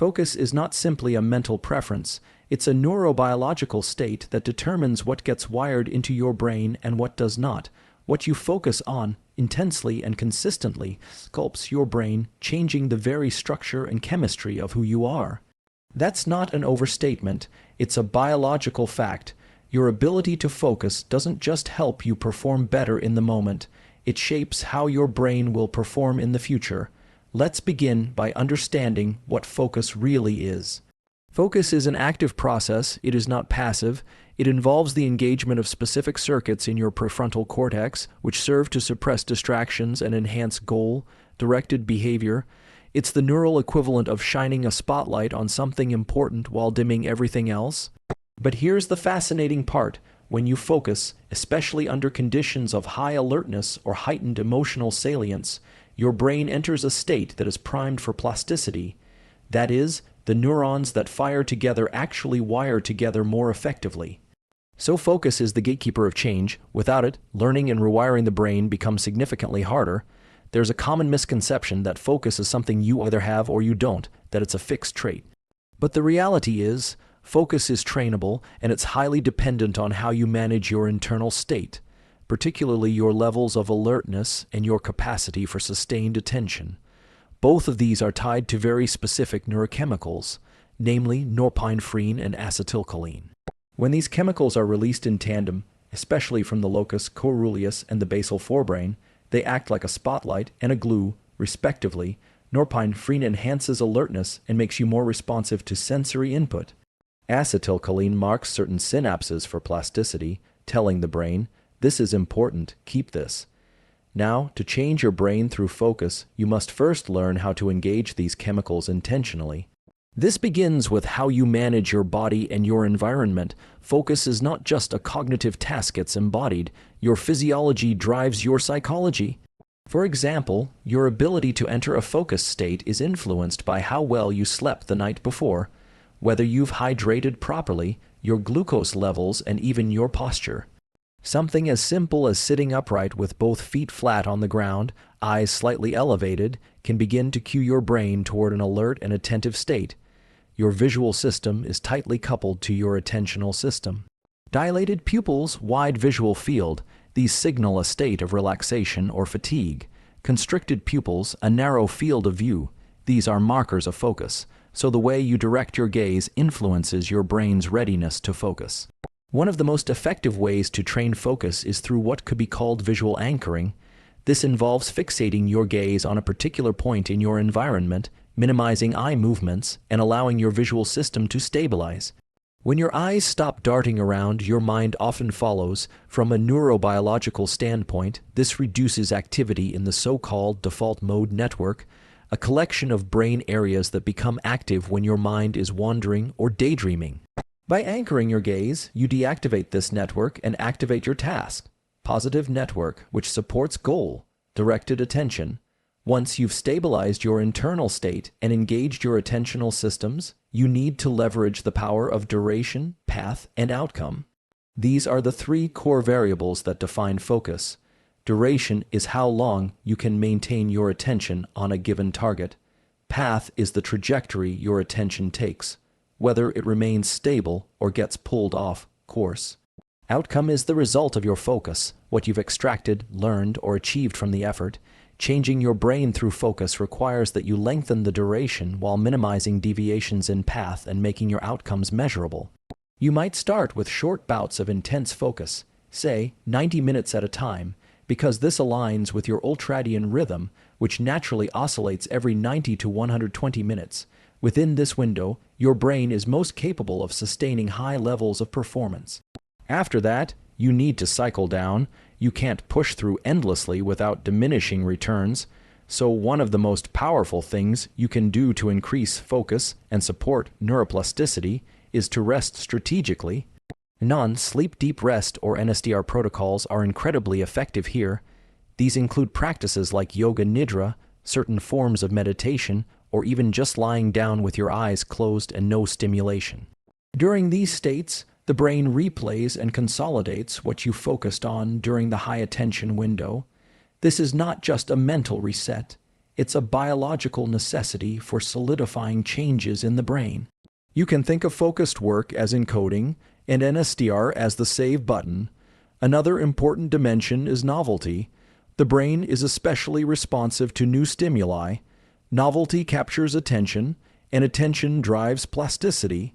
Focus is not simply a mental preference, it's a neurobiological state that determines what gets wired into your brain and what does not. What you focus on intensely and consistently sculpts your brain, changing the very structure and chemistry of who you are. That's not an overstatement, it's a biological fact. Your ability to focus doesn't just help you perform better in the moment, it shapes how your brain will perform in the future. Let's begin by understanding what focus really is. Focus is an active process, it is not passive. It involves the engagement of specific circuits in your prefrontal cortex, which serve to suppress distractions and enhance goal-directed behavior. It's the neural equivalent of shining a spotlight on something important while dimming everything else. But here's the fascinating part. When you focus, especially under conditions of high alertness or heightened emotional salience, your brain enters a state that is primed for plasticity. That is, the neurons that fire together actually wire together more effectively. So focus is the gatekeeper of change. Without it, learning and rewiring the brain becomes significantly harder. There's a common misconception that focus is something you either have or you don't, that it's a fixed trait. But the reality is, focus is trainable, and it's highly dependent on how you manage your internal state, particularly your levels of alertness and your capacity for sustained attention. Both of these are tied to very specific neurochemicals, namely norepinephrine and acetylcholine. When these chemicals are released in tandem, especially from the locus coeruleus and the basal forebrain, they act like a spotlight and a glue, respectively. Norepinephrine enhances alertness and makes you more responsive to sensory input. Acetylcholine marks certain synapses for plasticity, telling the brain, "This is important, keep this." Now, to change your brain through focus, you must first learn how to engage these chemicals intentionally. This begins with how you manage your body and your environment. Focus is not just a cognitive task, it's embodied. Your physiology drives your psychology. For example, your ability to enter a focus state is influenced by how well you slept the night before, whether you've hydrated properly, your glucose levels, and even your posture. Something as simple as sitting upright with both feet flat on the ground, eyes slightly elevated, can begin to cue your brain toward an alert and attentive state. Your visual system is tightly coupled to your attentional system. Dilated pupils, wide visual field, these signal a state of relaxation or fatigue. Constricted pupils, a narrow field of view, these are markers of focus. So the way you direct your gaze influences your brain's readiness to focus. One of the most effective ways to train focus is through what could be called visual anchoring. This involves fixating your gaze on a particular point in your environment, minimizing eye movements, and allowing your visual system to stabilize. When your eyes stop darting around, your mind often follows. From a neurobiological standpoint, this reduces activity in the so-called default mode network, a collection of brain areas that become active when your mind is wandering or daydreaming. By anchoring your gaze, you deactivate this network and activate your task, positive network, which supports goal-directed attention. Once you've stabilized your internal state and engaged your attentional systems, you need to leverage the power of duration, path, and outcome. These are the three core variables that define focus. Duration is how long you can maintain your attention on a given target. Path is the trajectory your attention takes, whether it remains stable or gets pulled off course. Outcome is the result of your focus, what you've extracted, learned, or achieved from the effort. Changing your brain through focus requires that you lengthen the duration while minimizing deviations in path and making your outcomes measurable. You might start with short bouts of intense focus, say 90 minutes at a time, because this aligns with your ultradian rhythm, which naturally oscillates every 90 to 120 minutes. Within this window, your brain is most capable of sustaining high levels of performance. After that, you need to cycle down. You can't push through endlessly without diminishing returns. So one of the most powerful things you can do to increase focus and support neuroplasticity is to rest strategically. Non-sleep deep rest or NSDR protocols are incredibly effective here. These include practices like yoga nidra, certain forms of meditation, or even just lying down with your eyes closed and no stimulation. During these states, the brain replays and consolidates what you focused on during the high attention window. This is not just a mental reset. It's a biological necessity for solidifying changes in the brain. You can think of focused work as encoding and NSDR as the save button. Another important dimension is novelty. The brain is especially responsive to new stimuli. Novelty captures attention, and attention drives plasticity.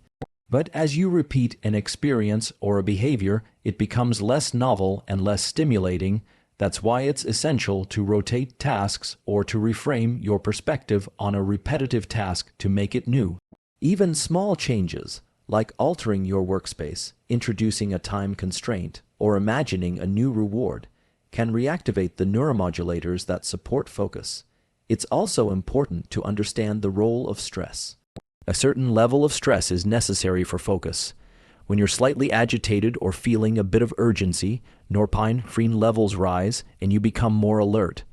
But as you repeat an experience or a behavior, it becomes less novel and less stimulating. That's why it's essential to rotate tasks or to reframe your perspective on a repetitive task to make it new. Even small changes, like altering your workspace, introducing a time constraint, or imagining a new reward, can reactivate the neuromodulators that support focus. It's also important to understand the role of stress. A certain level of stress is necessary for focus. When you're slightly agitated or feeling a bit of urgency, norepinephrine levels rise and you become more alert.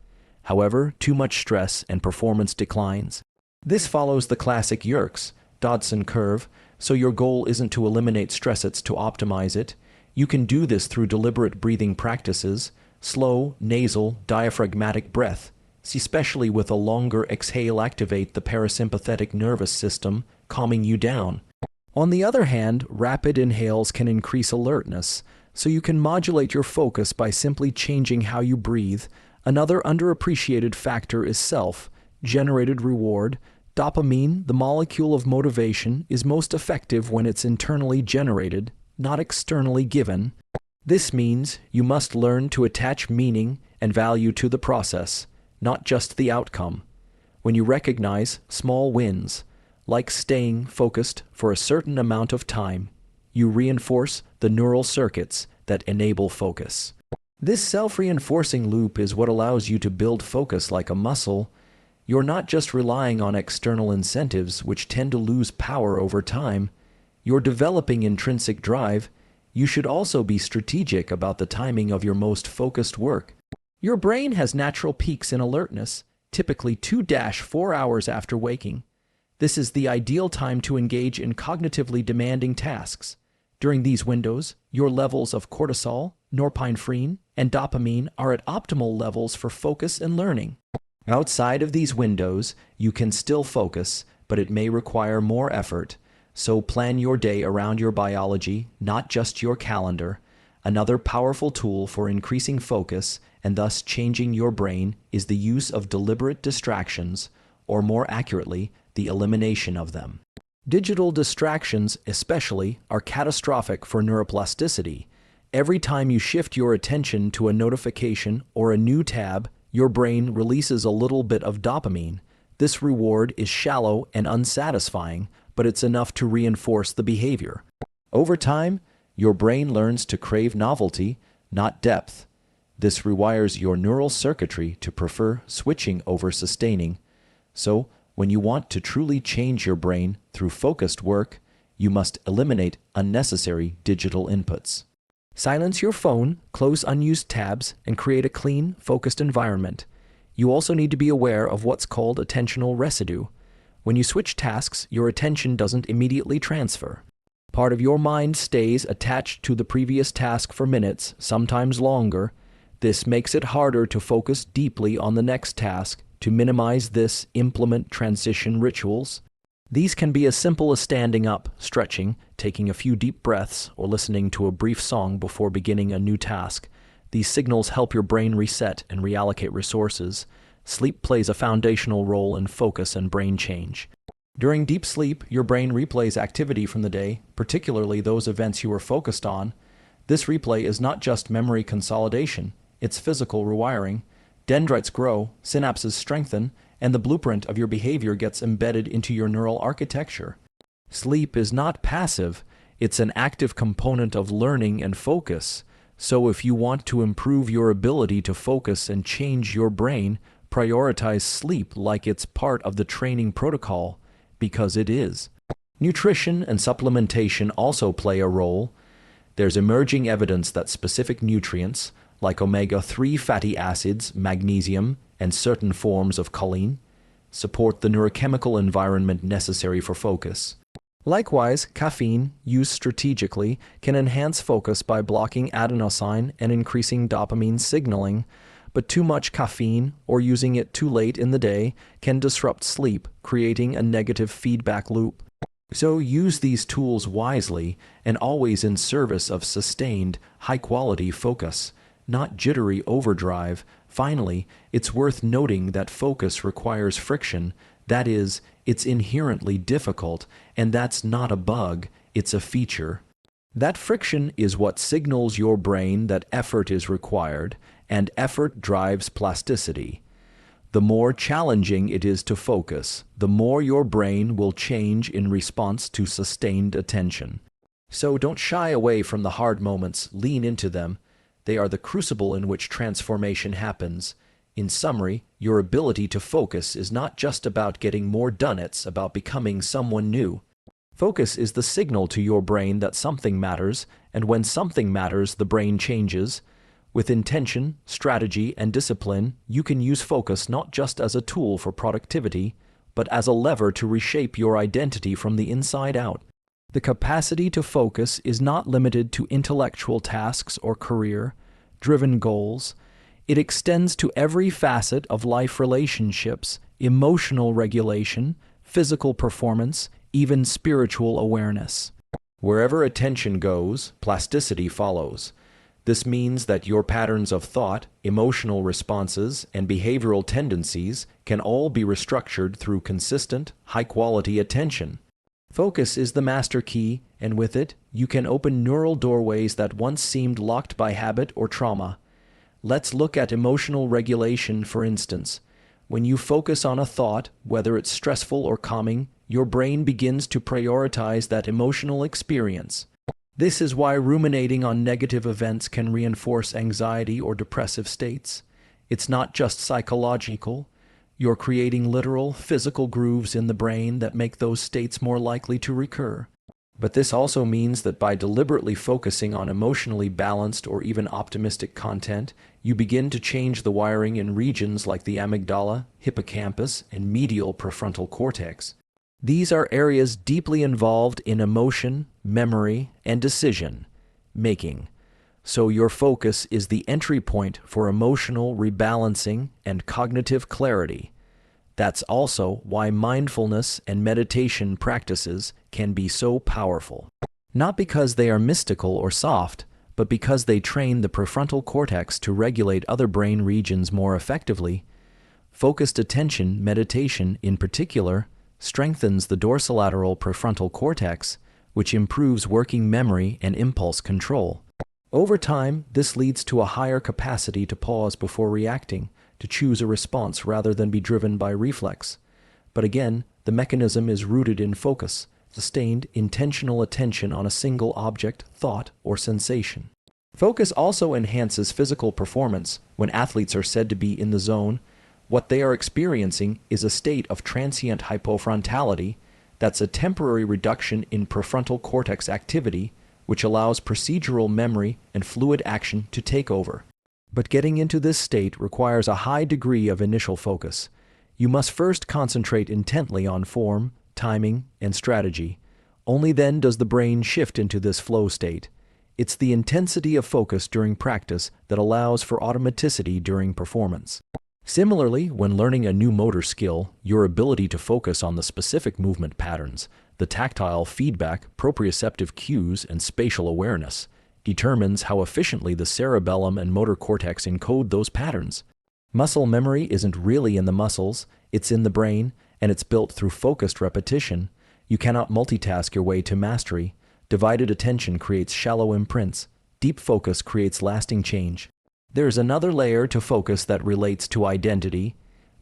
However, too much stress and performance declines. This follows the classic Yerkes-Dodson curve, so your goal isn't to eliminate stress, it's to optimize it. You can do this through deliberate breathing practices, slow, nasal, diaphragmatic breath, especially with a longer exhale activate the parasympathetic nervous system, calming you down. On the other hand, rapid inhales can increase alertness, so you can modulate your focus by simply changing how you breathe. Another underappreciated factor is self-generated reward. Dopamine, the molecule of motivation, is most effective when it's internally generated, not externally given. This means you must learn to attach meaning and value to the process, not just the outcome. When you recognize small wins, like staying focused for a certain amount of time, you reinforce the neural circuits that enable focus. This self-reinforcing loop is what allows you to build focus like a muscle. You're not just relying on external incentives, which tend to lose power over time. You're developing intrinsic drive. You should also be strategic about the timing of your most focused work. Your brain has natural peaks in alertness, typically 2-4 hours after waking. This is the ideal time to engage in cognitively demanding tasks. During these windows, your levels of cortisol, norepinephrine, and dopamine are at optimal levels for focus and learning. Outside of these windows, you can still focus, but it may require more effort. So plan your day around your biology, not just your calendar. Another powerful tool for increasing focus and thus changing your brain is the use of deliberate distractions, or more accurately, the elimination of them. Digital distractions, especially, are catastrophic for neuroplasticity. Every time you shift your attention to a notification or a new tab, your brain releases a little bit of dopamine. This reward is shallow and unsatisfying, but it's enough to reinforce the behavior. Over time, your brain learns to crave novelty, not depth. This rewires your neural circuitry to prefer switching over sustaining. So, when you want to truly change your brain through focused work, you must eliminate unnecessary digital inputs. Silence your phone, close unused tabs, and create a clean, focused environment. You also need to be aware of what's called attentional residue. When you switch tasks, your attention doesn't immediately transfer. Part of your mind stays attached to the previous task for minutes, sometimes longer. This makes it harder to focus deeply on the next task. To minimize this, implement transition rituals. These can be as simple as standing up, stretching, taking a few deep breaths, or listening to a brief song before beginning a new task. These signals help your brain reset and reallocate resources. Sleep plays a foundational role in focus and brain change. During deep sleep, your brain replays activity from the day, particularly those events you were focused on. This replay is not just memory consolidation, it's physical rewiring. Dendrites grow, synapses strengthen, and the blueprint of your behavior gets embedded into your neural architecture. Sleep is not passive, it's an active component of learning and focus. So if you want to improve your ability to focus and change your brain, prioritize sleep like it's part of the training protocol, because it is. Nutrition and supplementation also play a role. There's emerging evidence that specific nutrients, like omega-3 fatty acids, magnesium, and certain forms of choline, support the neurochemical environment necessary for focus. Likewise, caffeine, used strategically, can enhance focus by blocking adenosine and increasing dopamine signaling, but too much caffeine or using it too late in the day can disrupt sleep, creating a negative feedback loop. So use these tools wisely and always in service of sustained, high-quality focus, not jittery overdrive. Finally, it's worth noting that focus requires friction. That is, it's inherently difficult, and that's not a bug, it's a feature. That friction is what signals your brain that effort is required, and effort drives plasticity. The more challenging it is to focus, the more your brain will change in response to sustained attention. So don't shy away from the hard moments, lean into them. They are the crucible in which transformation happens. In summary, your ability to focus is not just about getting more done, it's about becoming someone new. Focus is the signal to your brain that something matters, and when something matters, the brain changes. With intention, strategy, and discipline, you can use focus not just as a tool for productivity, but as a lever to reshape your identity from the inside out. The capacity to focus is not limited to intellectual tasks or career-driven goals. It extends to every facet of life: relationships, emotional regulation, physical performance, even spiritual awareness. Wherever attention goes, plasticity follows. This means that your patterns of thought, emotional responses, and behavioral tendencies can all be restructured through consistent, high-quality attention. Focus is the master key, and with it, you can open neural doorways that once seemed locked by habit or trauma. Let's look at emotional regulation, for instance. When you focus on a thought, whether it's stressful or calming, your brain begins to prioritize that emotional experience. This is why ruminating on negative events can reinforce anxiety or depressive states. It's not just psychological. You're creating literal, physical grooves in the brain that make those states more likely to recur. But this also means that by deliberately focusing on emotionally balanced or even optimistic content, you begin to change the wiring in regions like the amygdala, hippocampus, and medial prefrontal cortex. These are areas deeply involved in emotion, memory, and decision-making. So your focus is the entry point for emotional rebalancing and cognitive clarity. That's also why mindfulness and meditation practices can be so powerful. Not because they are mystical or soft, but because they train the prefrontal cortex to regulate other brain regions more effectively. Focused attention meditation, in particular, strengthens the dorsolateral prefrontal cortex, which improves working memory and impulse control. Over time, this leads to a higher capacity to pause before reacting, to choose a response rather than be driven by reflex. But again, the mechanism is rooted in focus, sustained, intentional attention on a single object, thought, or sensation. Focus also enhances physical performance. When athletes are said to be in the zone, what they are experiencing is a state of transient hypofrontality. That's a temporary reduction in prefrontal cortex activity, which allows procedural memory and fluid action to take over. But getting into this state requires a high degree of initial focus. You must first concentrate intently on form, timing, and strategy. Only then does the brain shift into this flow state. It's the intensity of focus during practice that allows for automaticity during performance. Similarly, when learning a new motor skill, your ability to focus on the specific movement patterns, the tactile feedback, proprioceptive cues, and spatial awareness determines how efficiently the cerebellum and motor cortex encode those patterns. Muscle memory isn't really in the muscles, it's in the brain, and it's built through focused repetition. You cannot multitask your way to mastery. Divided attention creates shallow imprints. Deep focus creates lasting change. There's another layer to focus that relates to identity.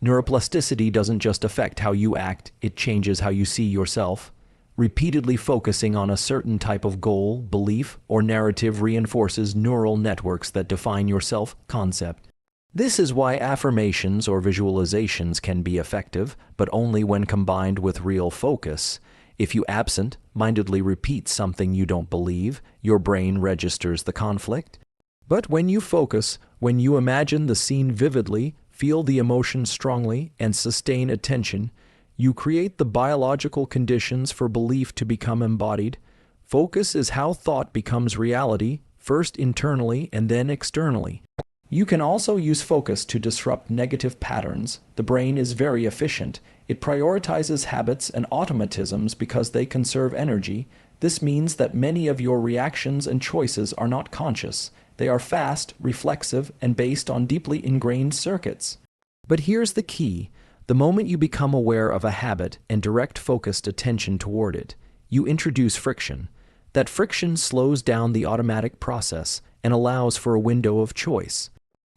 Neuroplasticity doesn't just affect how you act, it changes how you see yourself. Repeatedly focusing on a certain type of goal, belief, or narrative reinforces neural networks that define your self-concept. This is why affirmations or visualizations can be effective, but only when combined with real focus. If you absent-mindedly repeat something you don't believe, your brain registers the conflict. But when you focus, when you imagine the scene vividly, feel the emotion strongly, and sustain attention, you create the biological conditions for belief to become embodied. Focus is how thought becomes reality, first internally and then externally. You can also use focus to disrupt negative patterns. The brain is very efficient. It prioritizes habits and automatisms because they conserve energy. This means that many of your reactions and choices are not conscious. They are fast, reflexive, and based on deeply ingrained circuits. But here's the key. The moment you become aware of a habit and direct focused attention toward it, you introduce friction. That friction slows down the automatic process and allows for a window of choice.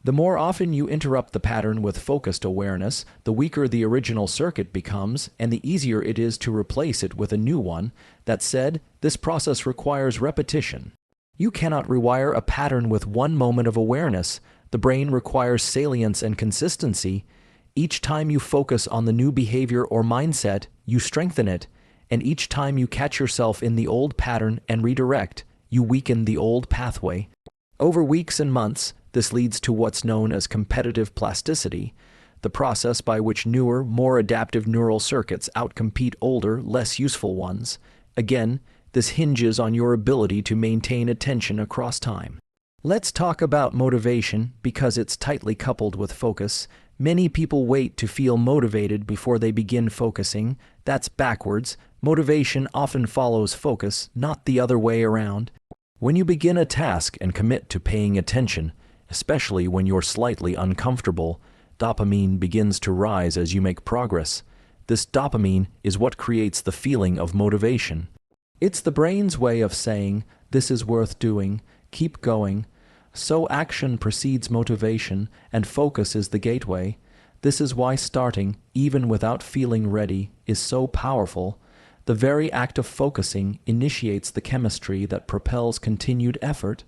The more often you interrupt the pattern with focused awareness, the weaker the original circuit becomes, and the easier it is to replace it with a new one. That said, this process requires repetition. You cannot rewire a pattern with one moment of awareness. The brain requires salience and consistency. Each time you focus on the new behavior or mindset, you strengthen it, and each time you catch yourself in the old pattern and redirect, you weaken the old pathway. Over weeks and months, this leads to what's known as competitive plasticity, the process by which newer, more adaptive neural circuits outcompete older, less useful ones. Again, this hinges on your ability to maintain attention across time. Let's talk about motivation because it's tightly coupled with focus. Many people wait to feel motivated before they begin focusing. That's backwards. Motivation often follows focus, not the other way around. When you begin a task and commit to paying attention, especially when you're slightly uncomfortable, dopamine begins to rise as you make progress. This dopamine is what creates the feeling of motivation. It's the brain's way of saying, "This is worth doing, keep going." So action precedes motivation, and focus is the gateway. This is why starting, even without feeling ready, is so powerful. The very act of focusing initiates the chemistry that propels continued effort.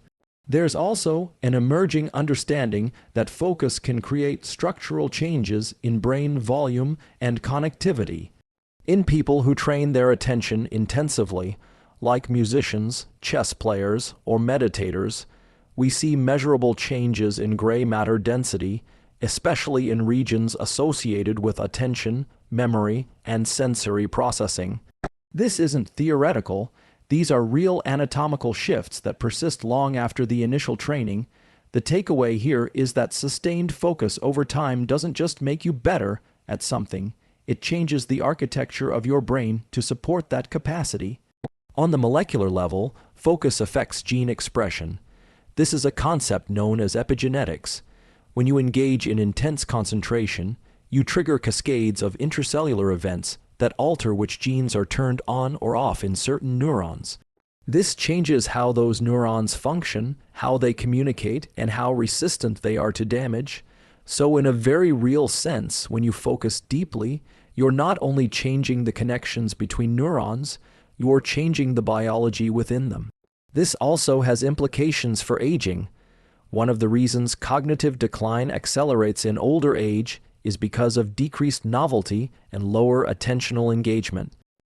There's also an emerging understanding that focus can create structural changes in brain volume and connectivity. In people who train their attention intensively, like musicians, chess players, or meditators, we see measurable changes in gray matter density, especially in regions associated with attention, memory, and sensory processing. This isn't theoretical. These are real anatomical shifts that persist long after the initial training. The takeaway here is that sustained focus over time doesn't just make you better at something, it changes the architecture of your brain to support that capacity. On the molecular level, focus affects gene expression. This is a concept known as epigenetics. When you engage in intense concentration, you trigger cascades of intracellular events that alter which genes are turned on or off in certain neurons. This changes how those neurons function, how they communicate, and how resistant they are to damage. So in a very real sense, when you focus deeply, you're not only changing the connections between neurons, you're changing the biology within them. This also has implications for aging. One of the reasons cognitive decline accelerates in older age is because of decreased novelty and lower attentional engagement.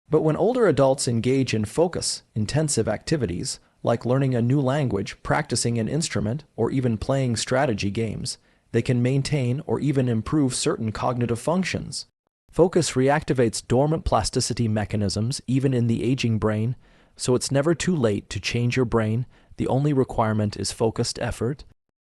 But when older adults engage in focus-intensive activities, like learning a new language, practicing an instrument, or even playing strategy games, they can maintain or even improve certain cognitive functions. Focus reactivates dormant plasticity mechanisms even in the aging brain, so it's never too late to change your brain. The only requirement is focused effort.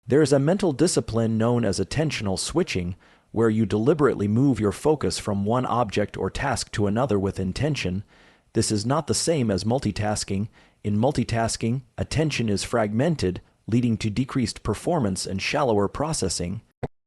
There is a mental discipline known as attentional switching, where you deliberately move your focus from one object or task to another with intention. This is not the same as multitasking. In multitasking, attention is fragmented, leading to decreased performance and shallower processing.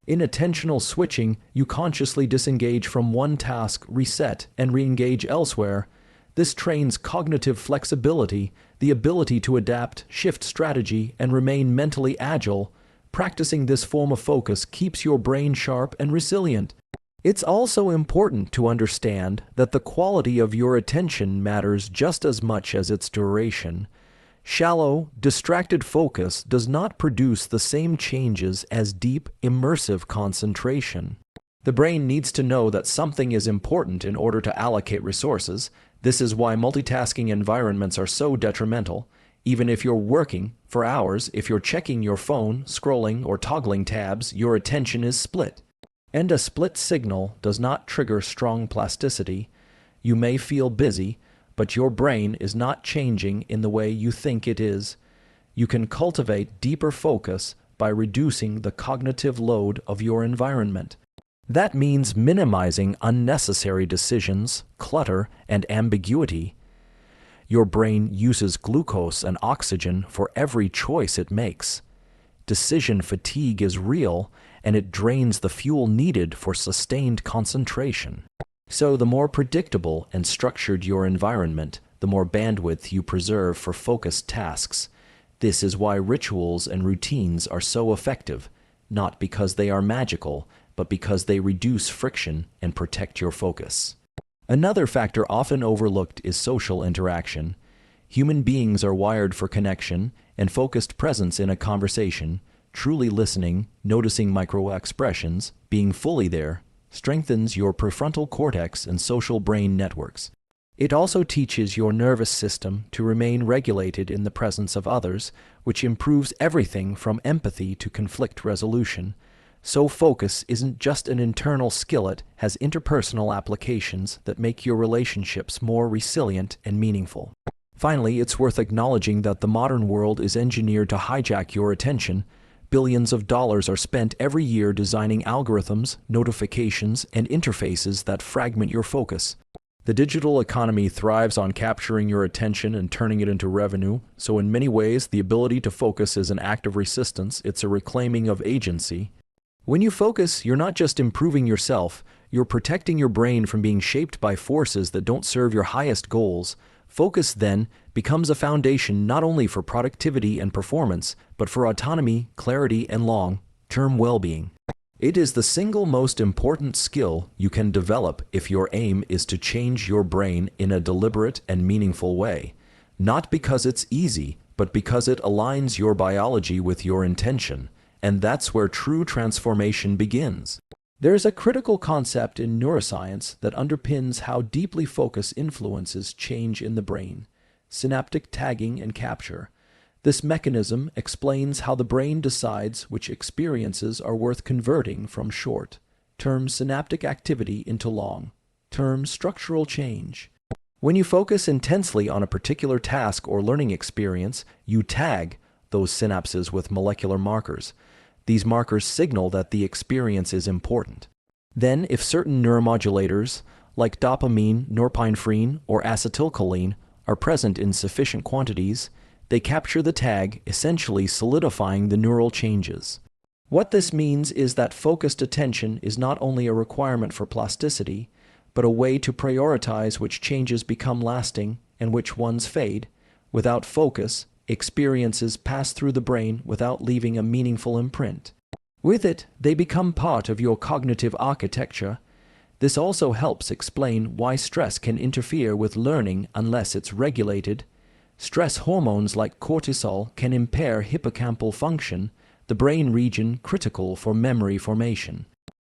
In attentional switching, you consciously disengage from one task, reset, and re-engage elsewhere. This trains cognitive flexibility, the ability to adapt, shift strategy, and remain mentally agile. Practicing this form of focus keeps your brain sharp and resilient. It's also important to understand that the quality of your attention matters just as much as its duration. Shallow, distracted focus does not produce the same changes as deep, immersive concentration. The brain needs to know that something is important in order to allocate resources. This is why multitasking environments are so detrimental. Even if you're working for hours, if you're checking your phone, scrolling, or toggling tabs, your attention is split. And a split signal does not trigger strong plasticity. You may feel busy, but your brain is not changing in the way you think it is. You can cultivate deeper focus by reducing the cognitive load of your environment. That means minimizing unnecessary decisions, clutter, and ambiguity. Your brain uses glucose and oxygen for every choice it makes. Decision fatigue is real, and it drains the fuel needed for sustained concentration. So the more predictable and structured your environment, the more bandwidth you preserve for focused tasks. This is why rituals and routines are so effective, not because they are magical, but because they reduce friction and protect your focus. Another factor often overlooked is social interaction. Human beings are wired for connection and focused presence in a conversation. Truly listening, noticing micro-expressions, being fully there, strengthens your prefrontal cortex and social brain networks. It also teaches your nervous system to remain regulated in the presence of others, which improves everything from empathy to conflict resolution. So focus isn't just an internal skill, it has interpersonal applications that make your relationships more resilient and meaningful. Finally, it's worth acknowledging that the modern world is engineered to hijack your attention. Billions of dollars are spent every year designing algorithms, notifications, and interfaces that fragment your focus. The digital economy thrives on capturing your attention and turning it into revenue, so in many ways, the ability to focus is an act of resistance. It's a reclaiming of agency. When you focus, you're not just improving yourself, you're protecting your brain from being shaped by forces that don't serve your highest goals. Focus, then, becomes a foundation not only for productivity and performance, but for autonomy, clarity, and long-term well-being. It is the single most important skill you can develop if your aim is to change your brain in a deliberate and meaningful way. Not because it's easy, but because it aligns your biology with your intention. And that's where true transformation begins. There's a critical concept in neuroscience that underpins how deeply focus influences change in the brain: synaptic tagging and capture. This mechanism explains how the brain decides which experiences are worth converting from short-term synaptic activity into long-term structural change. When you focus intensely on a particular task or learning experience, you tag those synapses with molecular markers. These markers signal that the experience is important. Then, if certain neuromodulators, like dopamine, norepinephrine, or acetylcholine, are present in sufficient quantities, they capture the tag, essentially solidifying the neural changes. What this means is that focused attention is not only a requirement for plasticity, but a way to prioritize which changes become lasting and which ones fade. Without focus, experiences pass through the brain without leaving a meaningful imprint. With it, they become part of your cognitive architecture. This also helps explain why stress can interfere with learning unless it's regulated. Stress hormones like cortisol can impair hippocampal function, the brain region critical for memory formation.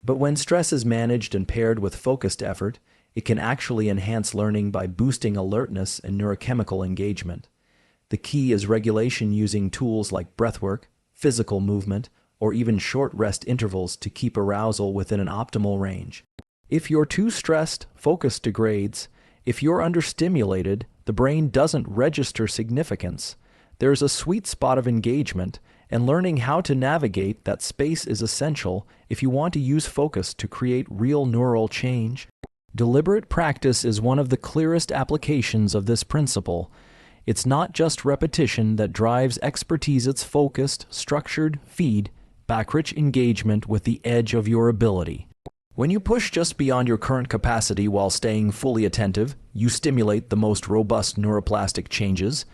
But when stress is managed and paired with focused effort, it can actually enhance learning by boosting alertness and neurochemical engagement. The key is regulation using tools like breathwork, physical movement, or even short rest intervals to keep arousal within an optimal range. If you're too stressed, focus degrades. If you're understimulated, the brain doesn't register significance. There's a sweet spot of engagement, and learning how to navigate that space is essential if you want to use focus to create real neural change. Deliberate practice is one of the clearest applications of this principle. It's not just repetition that drives expertise, it's focused, structured, feedback-rich engagement with the edge of your ability. When you push just beyond your current capacity while staying fully attentive, you stimulate the most robust neuroplastic changes.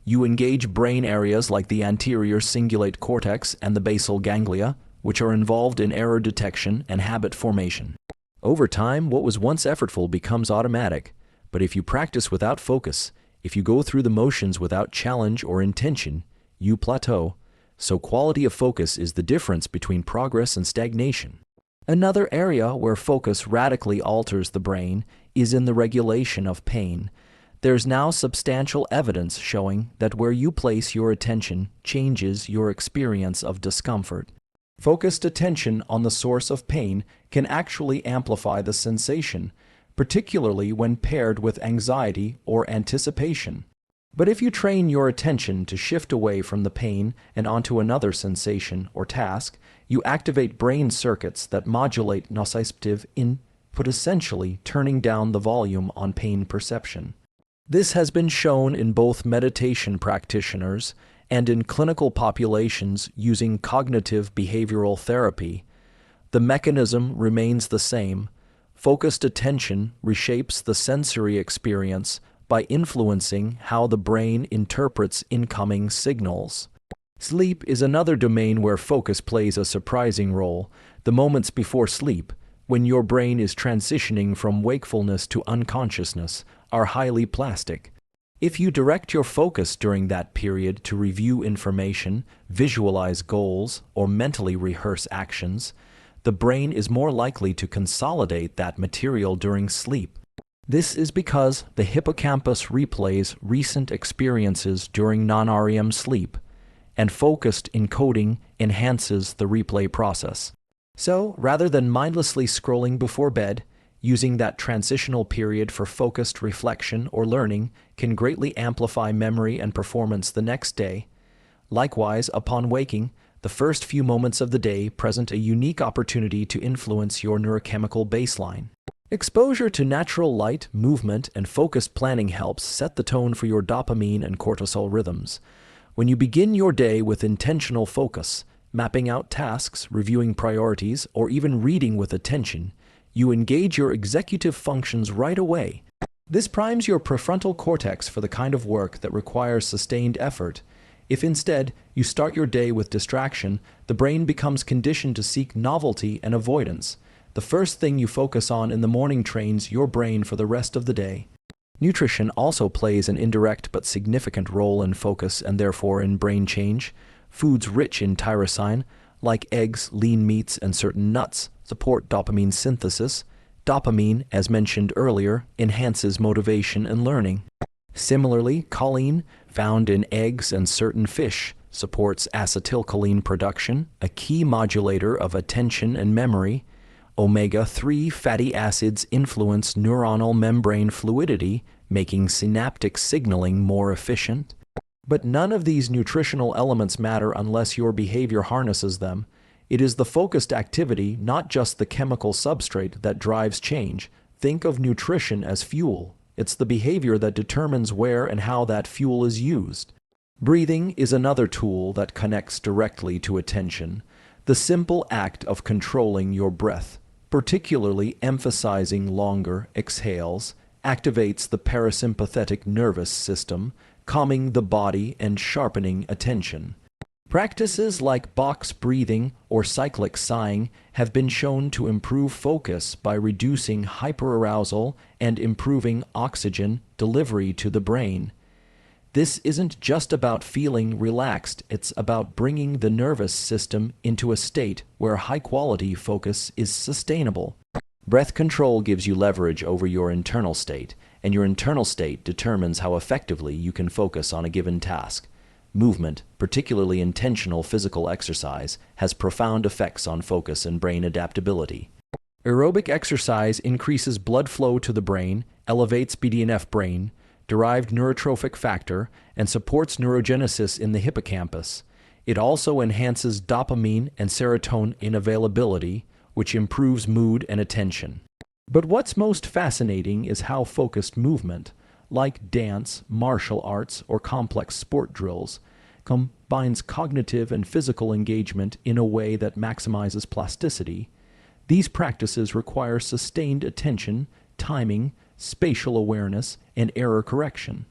You engage brain areas like the anterior cingulate cortex and the basal ganglia, which are involved in error detection and habit formation. Over time, what was once effortful becomes automatic. But if you practice without focus, if you go through the motions without challenge or intention, you plateau. So quality of focus is the difference between progress and stagnation. Another area where focus radically alters the brain is in the regulation of pain. There's now substantial evidence showing that where you place your attention changes your experience of discomfort. Focused attention on the source of pain can actually amplify the sensation, particularly when paired with anxiety or anticipation. But if you train your attention to shift away from the pain and onto another sensation or task, you activate brain circuits that modulate nociceptive input, essentially turning down the volume on pain perception. This has been shown in both meditation practitioners and in clinical populations using cognitive behavioral therapy. The mechanism remains the same. Focused attention reshapes the sensory experience by influencing how the brain interprets incoming signals. Sleep is another domain where focus plays a surprising role. The moments before sleep, when your brain is transitioning from wakefulness to unconsciousness, are highly plastic. If you direct your focus during that period to review information, visualize goals, or mentally rehearse actions, the brain is more likely to consolidate that material during sleep. This is because the hippocampus replays recent experiences during non-REM sleep, and focused encoding enhances the replay process. So, rather than mindlessly scrolling before bed, using that transitional period for focused reflection or learning can greatly amplify memory and performance the next day. Likewise, upon waking, the first few moments of the day present a unique opportunity to influence your neurochemical baseline. Exposure to natural light, movement, and focused planning helps set the tone for your dopamine and cortisol rhythms. When you begin your day with intentional focus, mapping out tasks, reviewing priorities, or even reading with attention, you engage your executive functions right away. This primes your prefrontal cortex for the kind of work that requires sustained effort. If instead you start your day with distraction, the brain becomes conditioned to seek novelty and avoidance. The first thing you focus on in the morning trains your brain for the rest of the day. Nutrition also plays an indirect but significant role in focus and therefore in brain change. Foods rich in tyrosine, like eggs, lean meats, and certain nuts, support dopamine synthesis. Dopamine, as mentioned earlier, enhances motivation and learning. Similarly, choline, found in eggs and certain fish, supports acetylcholine production, a key modulator of attention and memory. Omega-3 fatty acids influence neuronal membrane fluidity, making synaptic signaling more efficient. But none of these nutritional elements matter unless your behavior harnesses them. It is the focused activity, not just the chemical substrate, that drives change. Think of nutrition as fuel. It's the behavior that determines where and how that fuel is used. Breathing is another tool that connects directly to attention. The simple act of controlling your breath, particularly emphasizing longer exhales, activates the parasympathetic nervous system, calming the body and sharpening attention. Practices like box breathing or cyclic sighing have been shown to improve focus by reducing hyperarousal and improving oxygen delivery to the brain. This isn't just about feeling relaxed, it's about bringing the nervous system into a state where high-quality focus is sustainable. Breath control gives you leverage over your internal state, and your internal state determines how effectively you can focus on a given task. Movement, particularly intentional physical exercise, has profound effects on focus and brain adaptability. Aerobic exercise increases blood flow to the brain, elevates BDNF brain, derived neurotrophic factor, and supports neurogenesis in the hippocampus. It also enhances dopamine and serotonin availability, which improves mood and attention. But what's most fascinating is how focused movement, like dance, martial arts, or complex sport drills, combines cognitive and physical engagement in a way that maximizes plasticity. These practices require sustained attention, timing, spatial awareness, and error correction.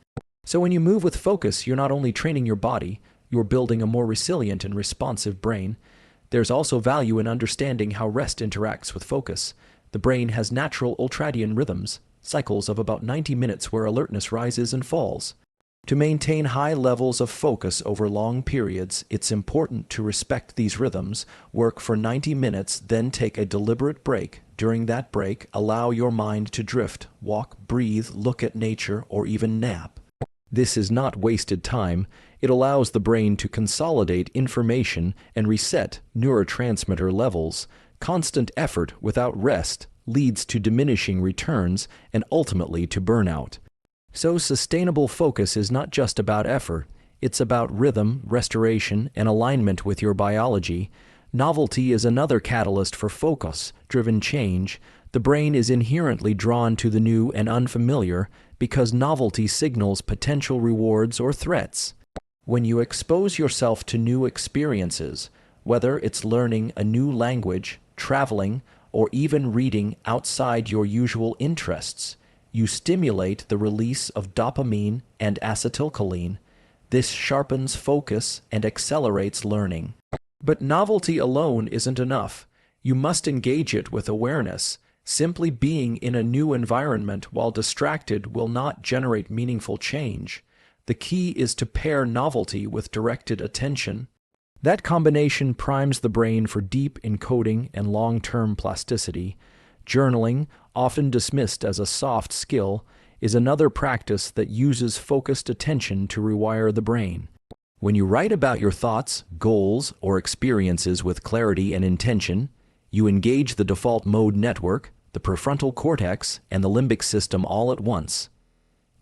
So when you move with focus, you're not only training your body, you're building a more resilient and responsive brain. There's also value in understanding how rest interacts with focus. The brain has natural ultradian rhythms, cycles of about 90 minutes where alertness rises and falls. To maintain high levels of focus over long periods, it's important to respect these rhythms, work for 90 minutes, then take a deliberate break. During that break, allow your mind to drift, walk, breathe, look at nature, or even nap. This is not wasted time. It allows the brain to consolidate information and reset neurotransmitter levels. Constant effort without rest leads to diminishing returns and ultimately to burnout. So sustainable focus is not just about effort, it's about rhythm, restoration, and alignment with your biology. Novelty is another catalyst for focus-driven change. The brain is inherently drawn to the new and unfamiliar because novelty signals potential rewards or threats. When you expose yourself to new experiences, whether it's learning a new language, traveling, or even reading outside your usual interests, you stimulate the release of dopamine and acetylcholine. This sharpens focus and accelerates learning. But novelty alone isn't enough. You must engage it with awareness. Simply being in a new environment while distracted will not generate meaningful change. The key is to pair novelty with directed attention. That combination primes the brain for deep encoding and long-term plasticity. Journaling, often dismissed as a soft skill, is another practice that uses focused attention to rewire the brain. When you write about your thoughts, goals, or experiences with clarity and intention, you engage the default mode network, the prefrontal cortex, and the limbic system all at once.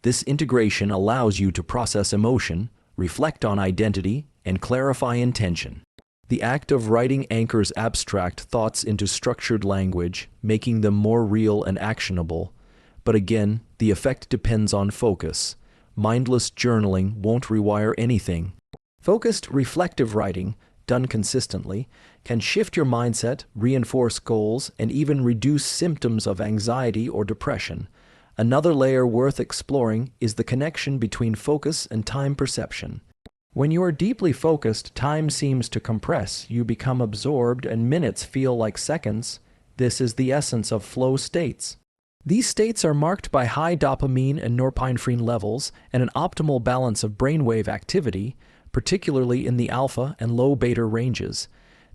This integration allows you to process emotion, reflect on identity, and clarify intention. The act of writing anchors abstract thoughts into structured language, making them more real and actionable. But again, the effect depends on focus. Mindless journaling won't rewire anything. Focused, reflective writing, done consistently, can shift your mindset, reinforce goals, and even reduce symptoms of anxiety or depression. Another layer worth exploring is the connection between focus and time perception. When you are deeply focused, time seems to compress, you become absorbed, and minutes feel like seconds. This is the essence of flow states. These states are marked by high dopamine and norepinephrine levels and an optimal balance of brainwave activity, particularly in the alpha and low beta ranges.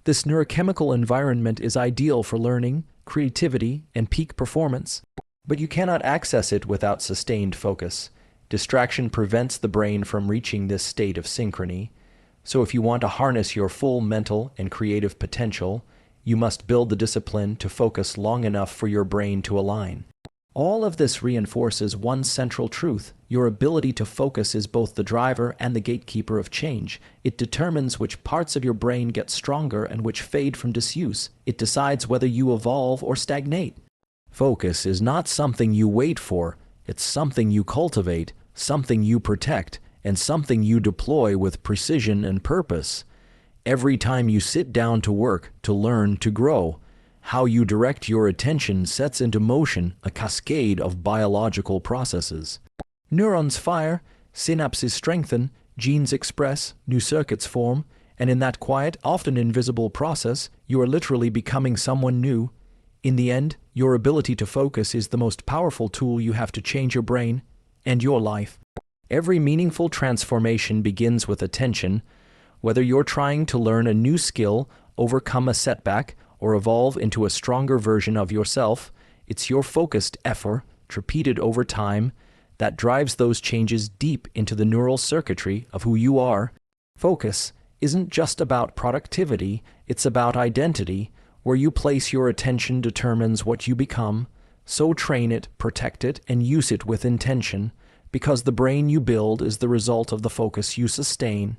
This neurochemical environment is ideal for learning, creativity, and peak performance. But you cannot access it without sustained focus. Distraction prevents the brain from reaching this state of synchrony. So if you want to harness your full mental and creative potential, you must build the discipline to focus long enough for your brain to align. All of this reinforces one central truth. Your ability to focus is both the driver and the gatekeeper of change. It determines which parts of your brain get stronger and which fade from disuse. It decides whether you evolve or stagnate. Focus is not something you wait for. It's something you cultivate, something you protect, and something you deploy with precision and purpose. Every time you sit down to work, to learn, to grow, how you direct your attention sets into motion a cascade of biological processes. Neurons fire, synapses strengthen, genes express, new circuits form, and in that quiet, often invisible process, you are literally becoming someone new. In the end, your ability to focus is the most powerful tool you have to change your brain and your life. Every meaningful transformation begins with attention. Whether you're trying to learn a new skill, overcome a setback, or evolve into a stronger version of yourself, it's your focused effort, repeated over time, that drives those changes deep into the neural circuitry of who you are. Focus isn't just about productivity, it's about identity. Where you place your attention determines what you become, so train it, protect it, and use it with intention, because the brain you build is the result of the focus you sustain.